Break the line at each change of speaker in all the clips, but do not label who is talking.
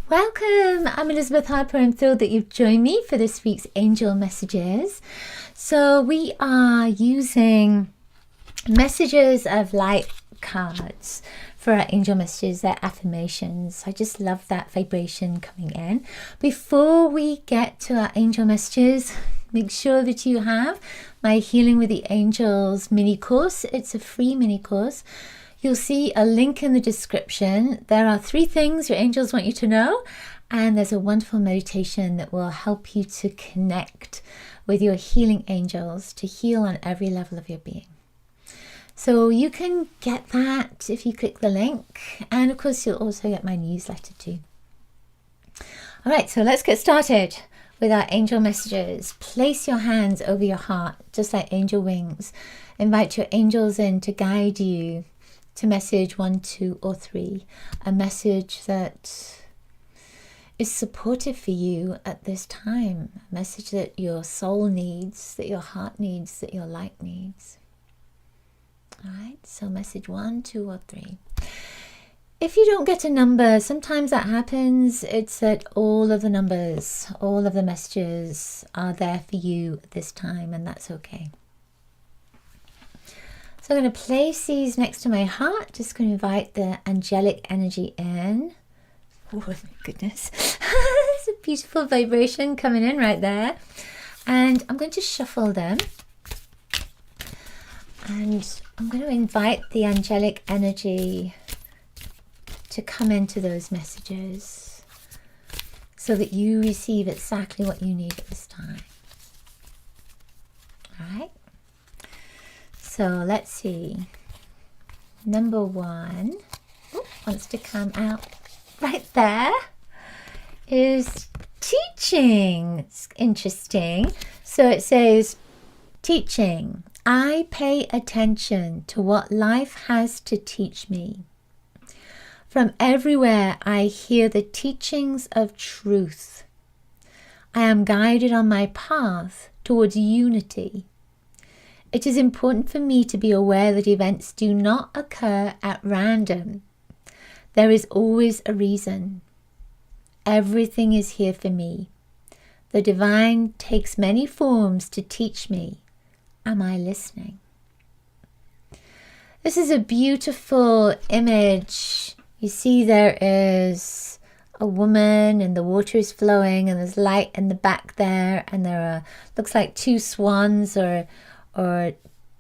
Welcome, I'm Elizabeth Harper. I'm thrilled that you've joined me for this week's Angel Messages. So we are using Messages of Light cards for our Angel Messages, their affirmations. I just love that vibration coming in. Before we get to our Angel Messages, make sure that you have my Healing with the Angels mini course. It's a free mini course. You'll see a link in the description. There are 3 things your angels want you to know, and there's a wonderful meditation that will help you to connect with your healing angels to heal on every level of your being. So you can get that if you click the link, and of course you'll also get my newsletter too. All right, so let's get started with our angel messages. Place your hands over your heart, just like angel wings. Invite your angels in to guide you to message 1, 2, or 3, a message that is supportive for you at this time, a message that your soul needs, that your heart needs, that your light needs. All right, so message 1, 2, or 3. If you don't get a number, sometimes that happens. It's that all of the numbers, all of the messages are there for you at this time, and that's okay. So I'm going to place these next to my heart. Just going to invite the angelic energy in. Oh my goodness. There's a beautiful vibration coming in right there. And I'm going to shuffle them. And I'm going to invite the angelic energy to come into those messages so that you receive exactly what you need at this time. All right. So let's see. Number 1 wants to come out right there is teaching. It's interesting. So it says, teaching. I pay attention to what life has to teach me. From everywhere I hear the teachings of truth. I am guided on my path towards unity. It is important for me to be aware that events do not occur at random. There is always a reason. Everything is here for me. The divine takes many forms to teach me. Am I listening? This is a beautiful image. You see there is a woman and the water is flowing and there's light in the back there, and there are, looks like 2 swans or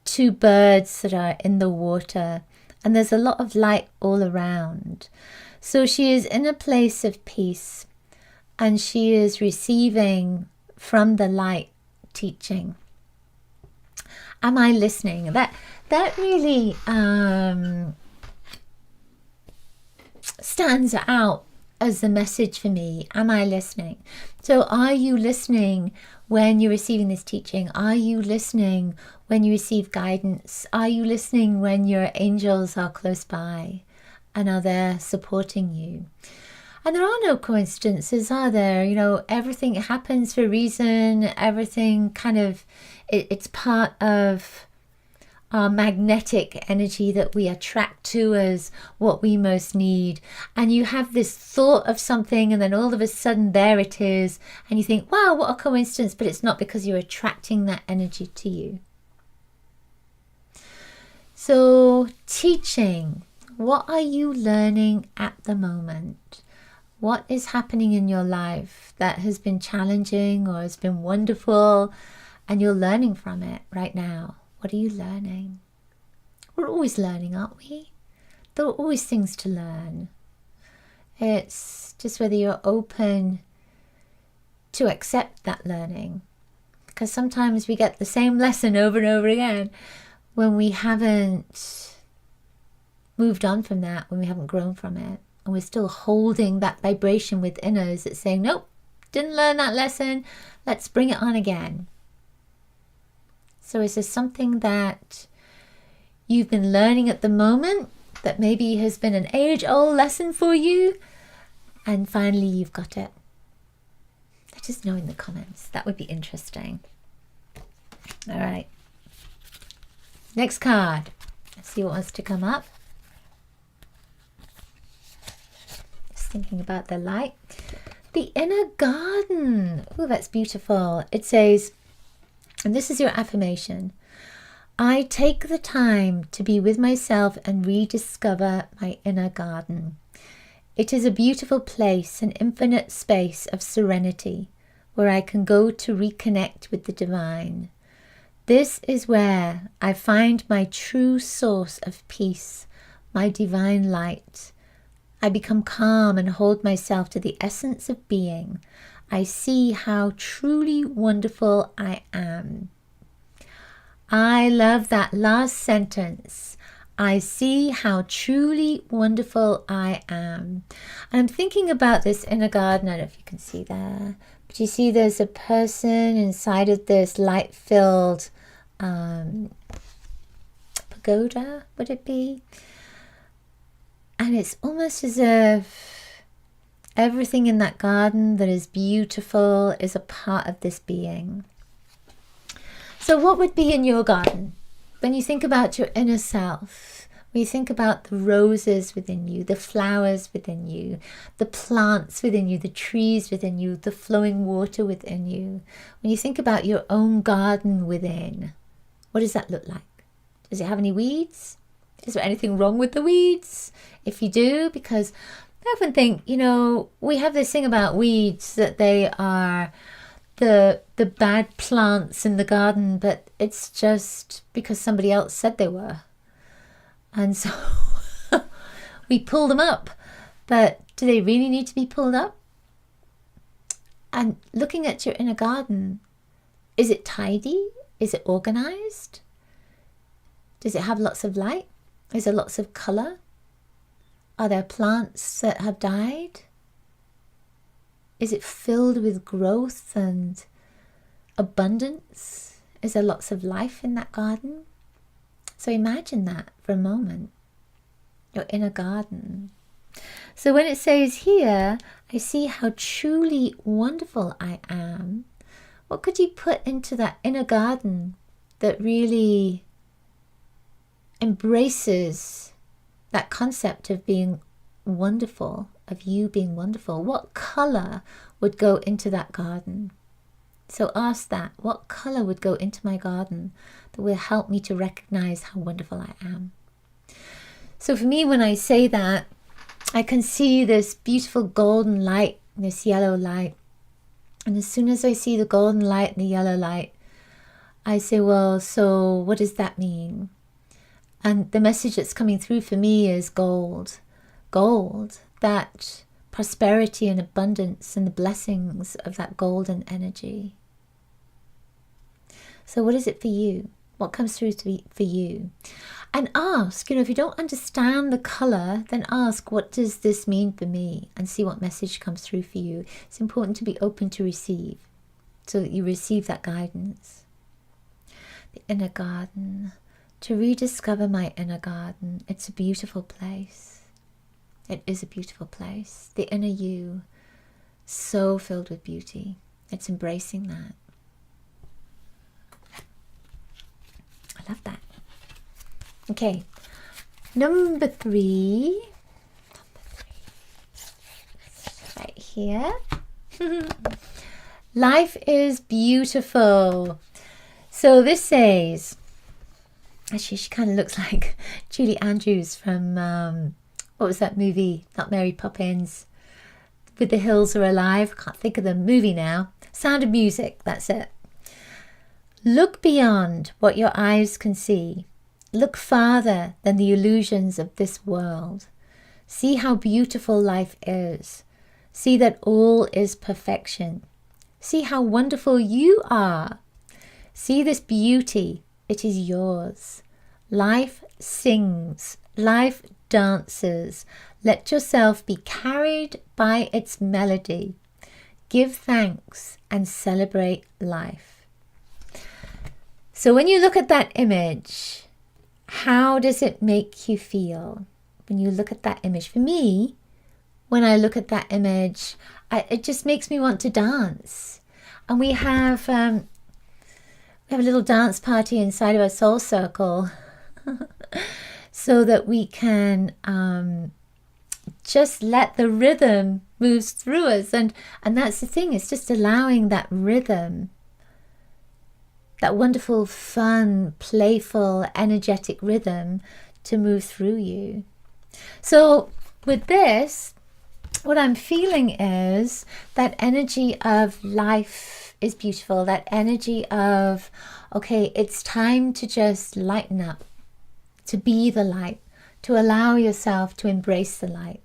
2 birds that are in the water, and there's a lot of light all around. So she is in a place of peace, and she is receiving from the light teaching. Am I listening? That really stands out as the message for me. Am I listening? So are you listening when you're receiving this teaching? Are you listening when you receive guidance? Are you listening when your angels are close by and are there supporting you? And there are no coincidences, are there? You know, everything happens for a reason. Everything kind of, it's part of our magnetic energy that we attract to as what we most need. And you have this thought of something, and then all of a sudden there it is, and you think, wow, what a coincidence. But it's not, because you're attracting that energy to you. So teaching, what are you learning at the moment? What is happening in your life that has been challenging or has been wonderful, and you're learning from it right now? What are you learning? We're always learning, aren't we? There are always things to learn. It's just whether you're open to accept that learning. Because sometimes we get the same lesson over and over again when we haven't moved on from that, when we haven't grown from it. And we're still holding that vibration within us that's saying, nope, didn't learn that lesson. Let's bring it on again. So is there something that you've been learning at the moment that maybe has been an age-old lesson for you, and finally you've got it? Let us know in the comments. That would be interesting. All right. Next card. Let's see what wants to come up. thinking about the light. The inner garden. Oh, that's beautiful. It says, and this is your affirmation, I take the time to be with myself and rediscover my inner garden. It is a beautiful place, an infinite space of serenity where I can go to reconnect with the divine. This is where I find my true source of peace, my divine light. I become calm and hold myself to the essence of being. I see how truly wonderful I am. I love that last sentence. I see how truly wonderful I am. And I'm thinking about this inner garden. I don't know if you can see there, but you see there's a person inside of this light-filled pagoda, would it be? And it's almost as if everything in that garden that is beautiful is a part of this being. So what would be in your garden? When you think about your inner self, when you think about the roses within you, the flowers within you, the plants within you, the trees within you, the flowing water within you, when you think about your own garden within, what does that look like? Does it have any weeds? Is there anything wrong with the weeds? If you do, because I often think, we have this thing about weeds that they are the bad plants in the garden, but it's just because somebody else said they were. And so we pull them up. But do they really need to be pulled up? And looking at your inner garden, is it tidy? Is it organized? Does it have lots of light? Is there lots of color? Are there plants that have died? Is it filled with growth and abundance? Is there lots of life in that garden? So imagine that for a moment, your inner garden. So when it says here, I see how truly wonderful I am, what could you put into that inner garden that really embraces that concept of being wonderful, of you being wonderful? What color would go into that garden? So ask that, what color would go into my garden that will help me to recognize how wonderful I am? So for me, when I say that, I can see this beautiful golden light, this yellow light. And as soon as I see the golden light and the yellow light, I say, well, so what does that mean? And the message that's coming through for me is gold. Gold, that prosperity and abundance and the blessings of that golden energy. So what is it for you? What comes through for you? And ask, if you don't understand the color, then ask, what does this mean for me? And see what message comes through for you. It's important to be open to receive, so that you receive that guidance. The inner garden. To rediscover my inner garden. It's a beautiful place. It is a beautiful place. The inner you, so filled with beauty. It's embracing that. I love that. Okay, number three. Right here. Life is beautiful. So this says, actually, she kind of looks like Julie Andrews from, what was that movie? Not Mary Poppins. With the Hills Are Alive. I can't think of the movie now. Sound of Music, that's it. Look beyond what your eyes can see. Look farther than the illusions of this world. See how beautiful life is. See that all is perfection. See how wonderful you are. See this beauty. It is yours. Life sings. Life dances. Let yourself be carried by its melody. Give thanks and celebrate life. So when you look at that image, how does it make you feel? When you look at that image, for me, when I look at that image, it just makes me want to dance. And we have a little dance party inside of our soul circle so that we can just let the rhythm move through us. And that's the thing, it's just allowing that rhythm, that wonderful, fun, playful, energetic rhythm to move through you. So with this, what I'm feeling is that energy of life is beautiful. That energy of, okay, it's time to just lighten up, to be the light, to allow yourself to embrace the light,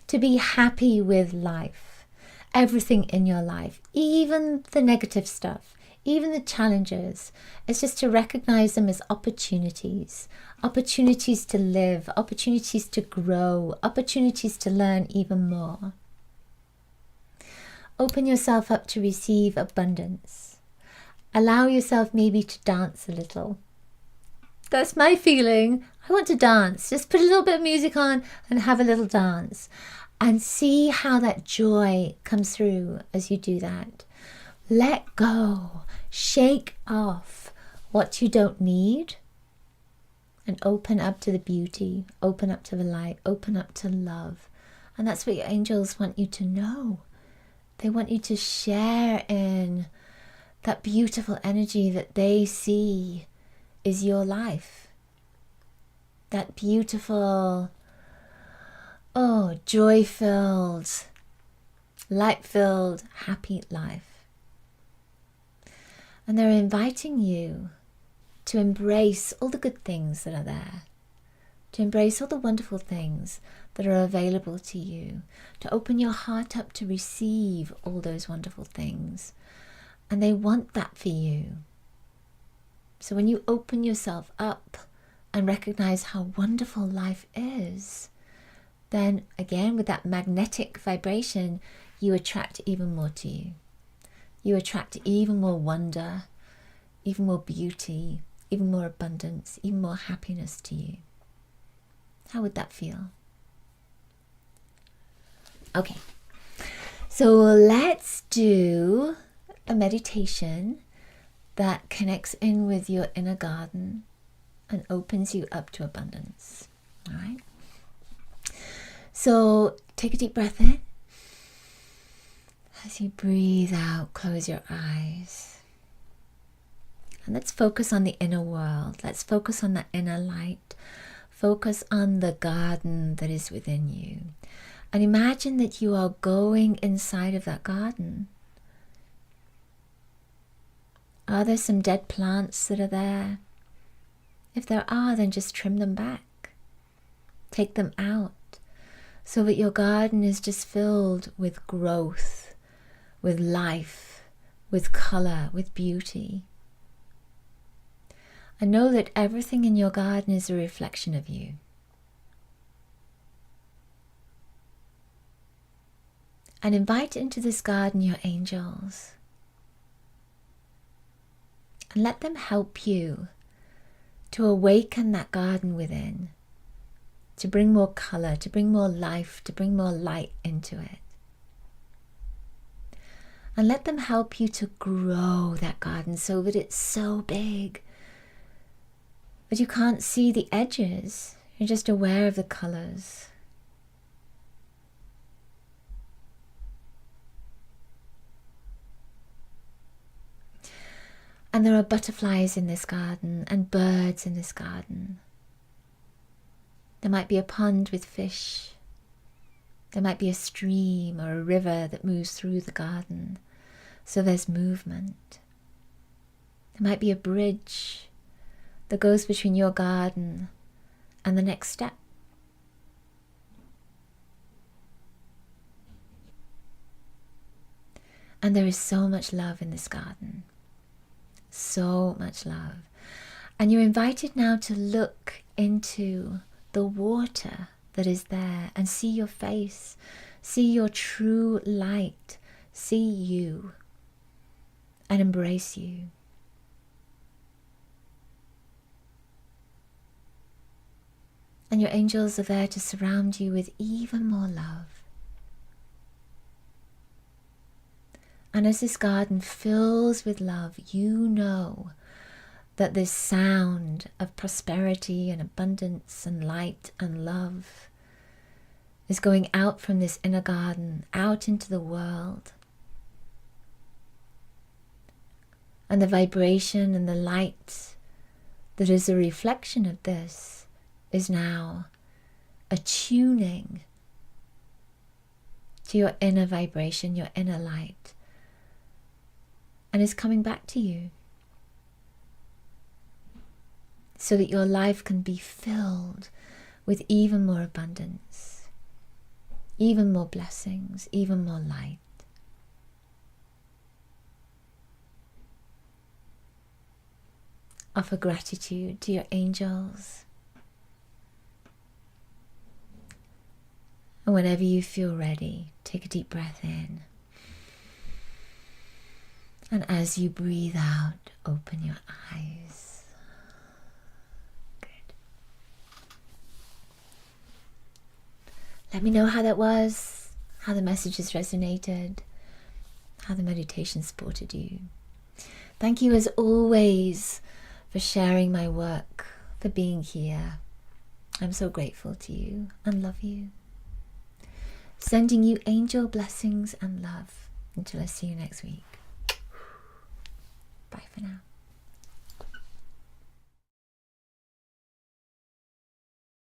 to be happy with life, everything in your life, even the negative stuff, even the challenges. It's just to recognize them as opportunities, opportunities to live, opportunities to grow, opportunities to learn even more. Open yourself up to receive abundance. Allow yourself maybe to dance a little. That's my feeling. I want to dance. Just put a little bit of music on and have a little dance. And see how that joy comes through as you do that. Let go. Shake off what you don't need. And open up to the beauty. Open up to the light. Open up to love. And that's what your angels want you to know. They want you to share in that beautiful energy that they see is your life. That beautiful, joy-filled, light-filled, happy life. And they're inviting you to embrace all the good things that are there, to embrace all the wonderful things that are available to you, to open your heart up to receive all those wonderful things. And they want that for you. So when you open yourself up and recognize how wonderful life is, then again, with that magnetic vibration, you attract even more to you. You attract even more wonder, even more beauty, even more abundance, even more happiness to you. How would that feel? Okay, so let's do a meditation that connects in with your inner garden and opens you up to abundance. All right. So take a deep breath in. As you breathe out, close your eyes. And let's focus on the inner world. Let's focus on that inner light. Focus on the garden that is within you. And imagine that you are going inside of that garden. Are there some dead plants that are there? If there are, then just trim them back. Take them out so that your garden is just filled with growth, with life, with color, with beauty. And know that everything in your garden is a reflection of you. And invite into this garden your angels. And let them help you to awaken that garden within, to bring more color, to bring more life, to bring more light into it. And let them help you to grow that garden so that it's so big that you can't see the edges. You're just aware of the colors. And there are butterflies in this garden and birds in this garden. There might be a pond with fish. There might be a stream or a river that moves through the garden. So there's movement. There might be a bridge that goes between your garden and the next step. And there is so much love in this garden. So much love. And you're invited now to look into the water that is there and see your face, see your true light, see you, and embrace you. And your angels are there to surround you with even more love. And as this garden fills with love, you know that this sound of prosperity and abundance and light and love is going out from this inner garden, out into the world. And the vibration and the light that is a reflection of this is now attuning to your inner vibration, your inner light, and is coming back to you so that your life can be filled with even more abundance, even more blessings, even more light. Offer gratitude to your angels. And whenever you feel ready, take a deep breath in. And as you breathe out, open your eyes. Good. Let me know how that was, how the messages resonated, how the meditation supported you. Thank you as always for sharing my work, for being here. I'm so grateful to you and love you. Sending you angel blessings and love until I see you next week. Bye for now.